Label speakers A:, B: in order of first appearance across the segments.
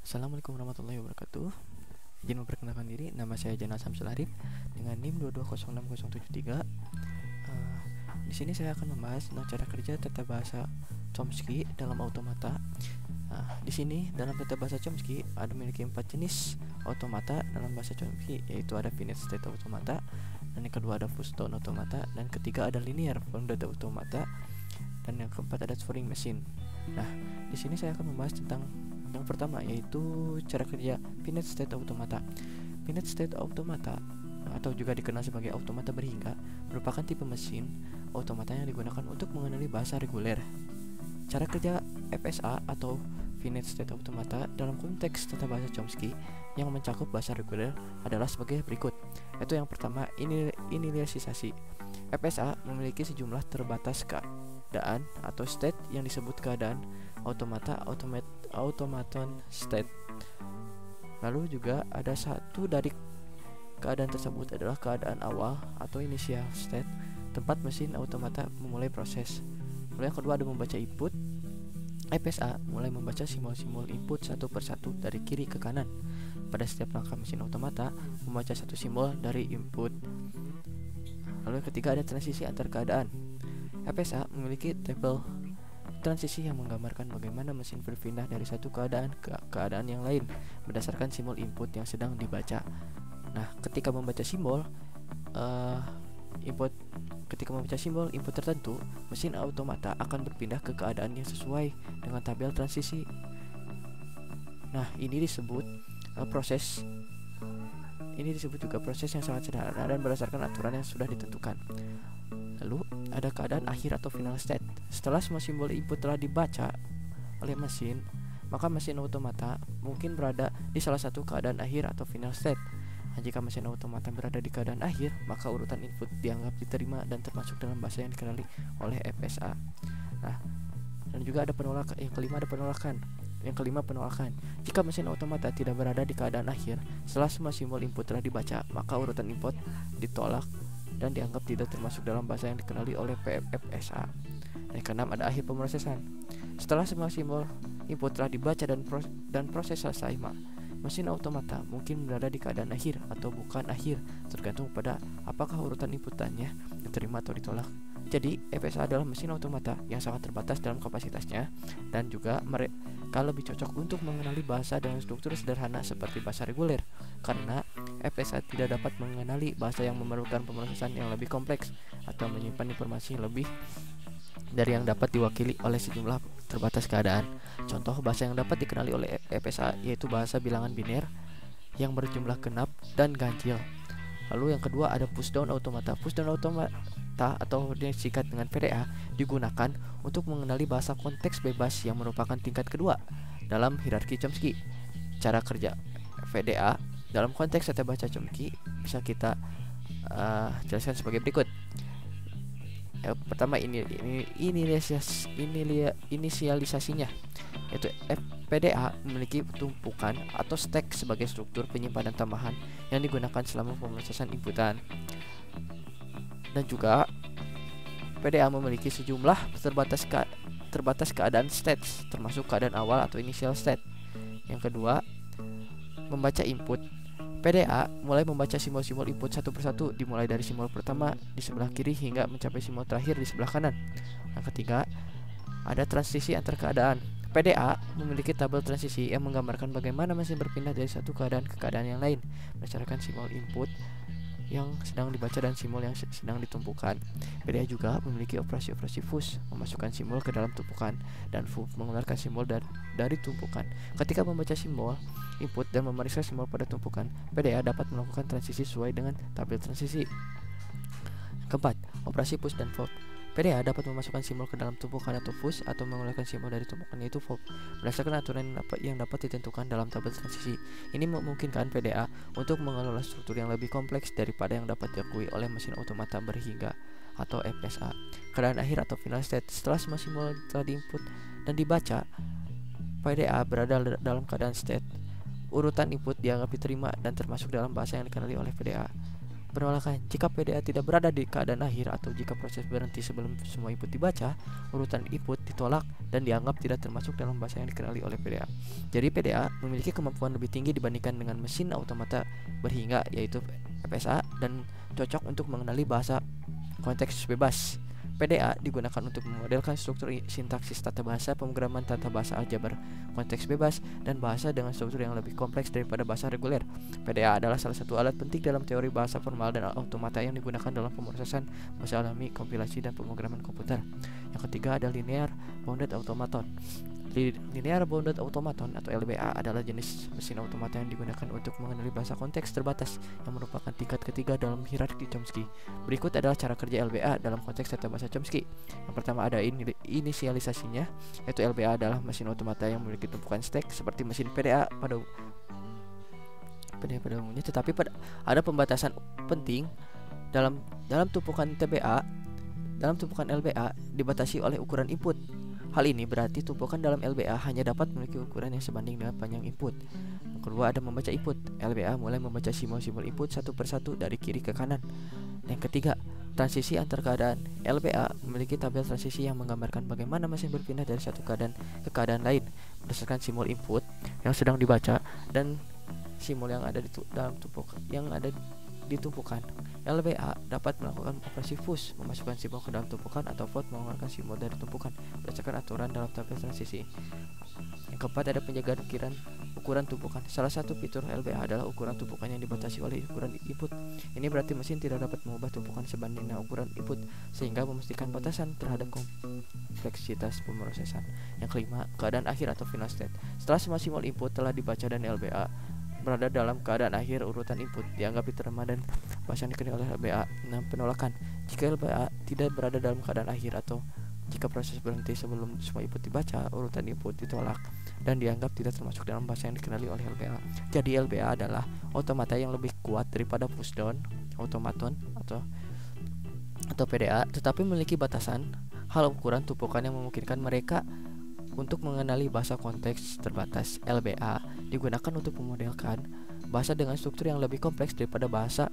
A: Assalamualaikum warahmatullahi wabarakatuh. Izin memperkenalkan diri, nama saya Jana Samsul Arif dengan NIM 2206073. Di sini saya akan membahas tentang cara kerja tata bahasa Chomsky dalam automata. Di sini dalam tata bahasa Chomsky ada memiliki 4 jenis automata dalam bahasa Chomsky, yaitu ada finite state automata, dan yang kedua ada full stone automata, dan ketiga ada linear bounded automata, dan yang keempat ada Turing machine. Nah, di sini saya akan membahas tentang yang pertama, yaitu cara kerja finite state automata. Finite state automata atau juga dikenal sebagai automata berhingga merupakan tipe mesin automata yang digunakan untuk mengenali bahasa reguler. Cara kerja FSA atau finite state automata dalam konteks tata bahasa Chomsky yang mencakup bahasa reguler adalah sebagai berikut. Yaitu yang pertama, inisialisasi. FSA memiliki sejumlah terbatas keadaan atau state yang disebut keadaan automaton state. Lalu juga ada satu dari keadaan tersebut adalah keadaan awal atau initial state, tempat mesin automata memulai proses. Lalu yang kedua ada membaca input. FSA mulai membaca simbol-simbol input satu persatu dari kiri ke kanan. Pada setiap langkah mesin automata membaca satu simbol dari input. Lalu yang ketiga ada transisi antar keadaan. FSA memiliki tabel transisi yang menggambarkan bagaimana mesin berpindah dari satu keadaan ke keadaan yang lain berdasarkan simbol input yang sedang dibaca. Nah, ketika membaca simbol input tertentu, mesin automata akan berpindah ke keadaan yang sesuai dengan tabel transisi. Nah, ini disebut juga proses yang sangat sederhana dan berdasarkan aturan yang sudah ditentukan. Lalu ada keadaan akhir atau final state. Setelah semua simbol input telah dibaca oleh mesin, maka mesin automata mungkin berada di salah satu keadaan akhir atau final state. Nah, jika mesin automata berada di keadaan akhir, maka urutan input dianggap diterima dan termasuk dalam bahasa yang dikenali oleh FSA. Nah, dan juga ada penolakan. Yang kelima penolakan. Jika mesin automata tidak berada di keadaan akhir, setelah semua simbol input telah dibaca, maka urutan input ditolak dan dianggap tidak termasuk dalam bahasa yang dikenali oleh FSA. Yang keenam ada akhir pemrosesan. Setelah semua simbol input telah dibaca dan proses selesai, mesin automata mungkin berada di keadaan akhir atau bukan akhir, tergantung pada apakah urutan inputannya diterima atau ditolak. Jadi, FSA adalah mesin automata yang sangat terbatas dalam kapasitasnya dan juga mereka lebih cocok untuk mengenali bahasa dengan struktur sederhana seperti bahasa reguler, karena FSA tidak dapat mengenali bahasa yang memerlukan pemrosesan yang lebih kompleks atau menyimpan informasi lebih dari yang dapat diwakili oleh sejumlah terbatas keadaan. Contoh bahasa yang dapat dikenali oleh FSA yaitu bahasa bilangan biner yang berjumlah genap dan ganjil. Lalu yang kedua ada pushdown automata. Pushdown automata atau disingkat dengan PDA digunakan untuk mengenali bahasa konteks bebas yang merupakan tingkat kedua dalam hierarki Chomsky. Cara kerja PDA dalam konteks tata bahasa Chomsky bisa kita jelaskan sebagai berikut. Yang pertama inisialisasinya, yaitu PDA memiliki tumpukan atau stack sebagai struktur penyimpanan tambahan yang digunakan selama pemrosesan inputan. Dan juga PDA memiliki sejumlah terbatas keadaan states, termasuk keadaan awal atau initial state. Yang kedua, membaca input. PDA mulai membaca simbol-simbol input satu persatu, dimulai dari simbol pertama di sebelah kiri hingga mencapai simbol terakhir di sebelah kanan. Yang ketiga, ada transisi antar keadaan. PDA memiliki tabel transisi yang menggambarkan bagaimana mesin berpindah dari satu keadaan ke keadaan yang lain berdasarkan simbol input yang sedang dibaca dan simbol yang sedang ditumpukan. PDA juga memiliki operasi-operasi fuse, memasukkan simbol ke dalam tumpukan, dan foo mengeluarkan simbol dari tumpukan. Ketika membaca simbol input dan memeriksa simbol pada tumpukan, PDA dapat melakukan transisi sesuai dengan tabel transisi. Keempat, operasi push dan pop. PDA dapat memasukkan simbol ke dalam tumpukan atau push atau mengeluarkan simbol dari tumpukan, yaitu pop, berdasarkan aturan yang dapat ditentukan dalam tabel transisi. Ini memungkinkan PDA untuk mengelola struktur yang lebih kompleks daripada yang dapat diakui oleh mesin automata berhingga atau FSA. Keadaan akhir atau final state. Setelah semua simbol telah diinput dan dibaca, PDA berada dalam keadaan state. Urutan input dianggap diterima dan termasuk dalam bahasa yang dikenali oleh PDA. Penolakan: jika PDA tidak berada di keadaan akhir atau jika proses berhenti sebelum semua input dibaca, urutan input ditolak dan dianggap tidak termasuk dalam bahasa yang dikenali oleh PDA. Jadi PDA memiliki kemampuan lebih tinggi dibandingkan dengan mesin automata berhingga, yaitu FSA, dan cocok untuk mengenali bahasa konteks bebas. PDA digunakan untuk memodelkan struktur sintaksis tata bahasa, pemrograman tata bahasa aljabar konteks bebas, dan bahasa dengan struktur yang lebih kompleks daripada bahasa reguler. PDA adalah salah satu alat penting dalam teori bahasa formal dan automata yang digunakan dalam pemrosesan bahasa alami, kompilasi, dan pemrograman komputer. Yang ketiga ada Linear Bounded Automaton. Linear Bounded Automaton atau LBA adalah jenis mesin automata yang digunakan untuk mengenali bahasa konteks terbatas yang merupakan tingkat ketiga dalam hierarki Chomsky. Berikut adalah cara kerja LBA dalam konteks tata bahasa Chomsky. Yang pertama ada inisialisasinya, yaitu LBA adalah mesin automata yang memiliki tumpukan stack seperti mesin PDA pada umumnya, tetapi ada pembatasan penting dalam tumpukan TBA. Dalam tumpukan LBA dibatasi oleh ukuran input. Hal ini berarti tumpukan dalam LBA hanya dapat memiliki ukuran yang sebanding dengan panjang input. Yang kedua ada membaca input. LBA mulai membaca simbol-simbol input satu persatu dari kiri ke kanan. Yang ketiga, transisi antar keadaan. LBA memiliki tabel transisi yang menggambarkan bagaimana mesin berpindah dari satu keadaan ke keadaan lain berdasarkan simbol input yang sedang dibaca dan simbol yang ada di dalam tumpukan. LBA dapat melakukan operasi fuse, memasukkan simbol ke dalam tumpukan, atau vote, mengeluarkan simbol dari tumpukan berdasarkan aturan dalam tabel transisi. Yang keempat ada penjagaan ukuran tumpukan. Salah satu fitur LBA adalah ukuran tumpukan yang dibatasi oleh ukuran input. Ini berarti mesin tidak dapat mengubah tumpukan sebanding dengan ukuran input, sehingga memastikan batasan terhadap kompleksitas pemrosesan. Yang kelima, keadaan akhir atau final state. Setelah semua simbol input telah dibaca dan LBA berada dalam keadaan akhir, urutan input dianggap diterima dan bahasa yang dikenal oleh LBA. 6. Penolakan. Jika LBA tidak berada dalam keadaan akhir atau jika proses berhenti sebelum semua input dibaca, urutan input ditolak dan dianggap tidak termasuk dalam bahasa yang dikenali oleh LBA. Jadi LBA adalah automata yang lebih kuat daripada pushdown automaton atau PDA, tetapi memiliki batasan hal ukuran tumpukan yang memungkinkan mereka untuk mengenali bahasa konteks terbatas. LBA digunakan untuk memodelkan bahasa dengan struktur yang lebih kompleks daripada bahasa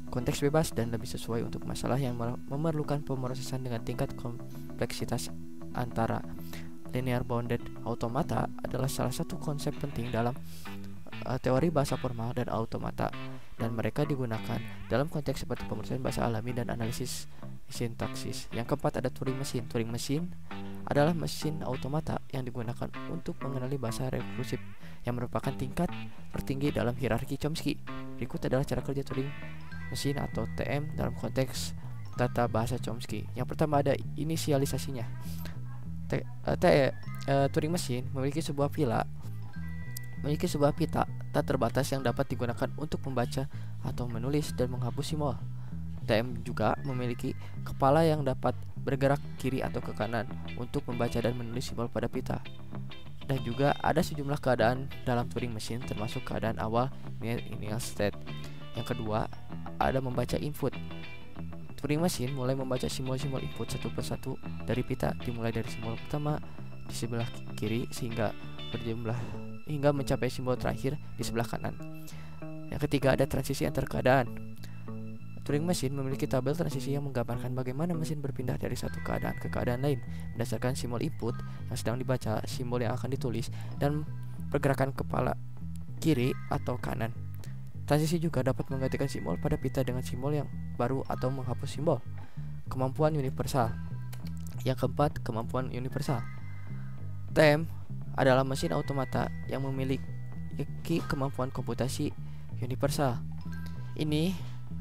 A: konteks bebas dan lebih sesuai untuk masalah yang memerlukan pemrosesan dengan tingkat kompleksitas antara. Linear Bounded Automata adalah salah satu konsep penting dalam teori bahasa formal dan automata, dan mereka digunakan dalam konteks seperti pemrosesan bahasa alami dan analisis sintaksis. Yang keempat ada Turing Machine. Turing Machine adalah mesin automata yang digunakan untuk mengenali bahasa rekursif yang merupakan tingkat tertinggi dalam hierarki Chomsky. Berikut adalah cara kerja Turing Machine atau TM dalam konteks tata bahasa Chomsky. Yang pertama ada inisialisasinya. Turing Machine memiliki sebuah pita tak terbatas yang dapat digunakan untuk membaca atau menulis dan menghapus simbol. TM juga memiliki kepala yang dapat bergerak kiri atau ke kanan untuk membaca dan menulis simbol pada pita. Dan juga ada sejumlah keadaan dalam Turing Machine, termasuk keadaan awal initial state. Yang kedua, ada membaca input. Turing Machine mulai membaca simbol-simbol input satu persatu dari pita, dimulai dari simbol pertama di sebelah kiri hingga mencapai simbol terakhir di sebelah kanan. Yang ketiga, ada transisi antar keadaan. Turing Machine memiliki tabel transisi yang menggambarkan bagaimana mesin berpindah dari satu keadaan ke keadaan lain berdasarkan simbol input yang sedang dibaca, simbol yang akan ditulis, dan pergerakan kepala kiri atau kanan. Transisi juga dapat menggantikan simbol pada pita dengan simbol yang baru atau menghapus simbol. Kemampuan universal. Yang keempat, kemampuan universal. TM adalah mesin automata yang memiliki kemampuan komputasi universal.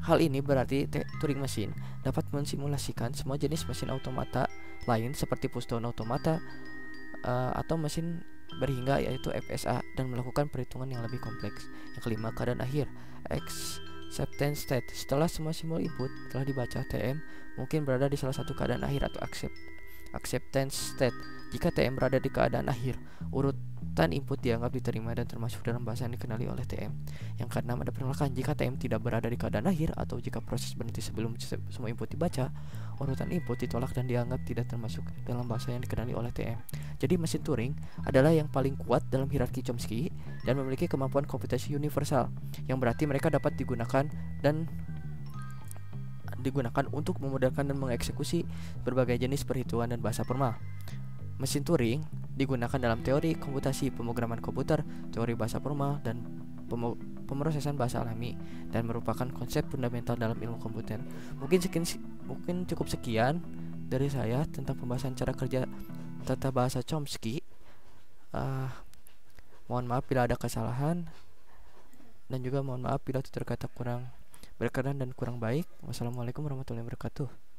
A: Hal ini berarti Turing Machine dapat mensimulasikan semua jenis mesin automata lain seperti pushdown automata atau mesin berhingga yaitu FSA dan melakukan perhitungan yang lebih kompleks. Yang kelima, keadaan akhir, acceptance state. Setelah semua simbol input telah dibaca, TM mungkin berada di salah satu keadaan akhir atau acceptance state. Jika TM berada di keadaan akhir, urutan input dianggap diterima dan termasuk dalam bahasa yang dikenali oleh TM. Yang keenam ada penolakan. Jika TM tidak berada di keadaan akhir atau jika proses berhenti sebelum semua input dibaca, urutan input ditolak dan dianggap tidak termasuk dalam bahasa yang dikenali oleh TM. Jadi mesin Turing adalah yang paling kuat dalam hierarki Chomsky dan memiliki kemampuan komputasi universal, yang berarti mereka dapat digunakan dan digunakan untuk memudahkan dan mengeksekusi berbagai jenis perhitungan dan bahasa formal. Mesin Turing digunakan dalam teori komputasi, pemrograman komputer, teori bahasa formal, dan pemrosesan bahasa alami, dan merupakan konsep fundamental dalam ilmu komputer. Mungkin cukup sekian dari saya tentang pembahasan cara kerja tata bahasa Chomsky. Mohon maaf bila ada kesalahan, dan juga mohon maaf bila tutur kata kurang berkenan dan kurang baik. Wassalamualaikum warahmatullahi wabarakatuh.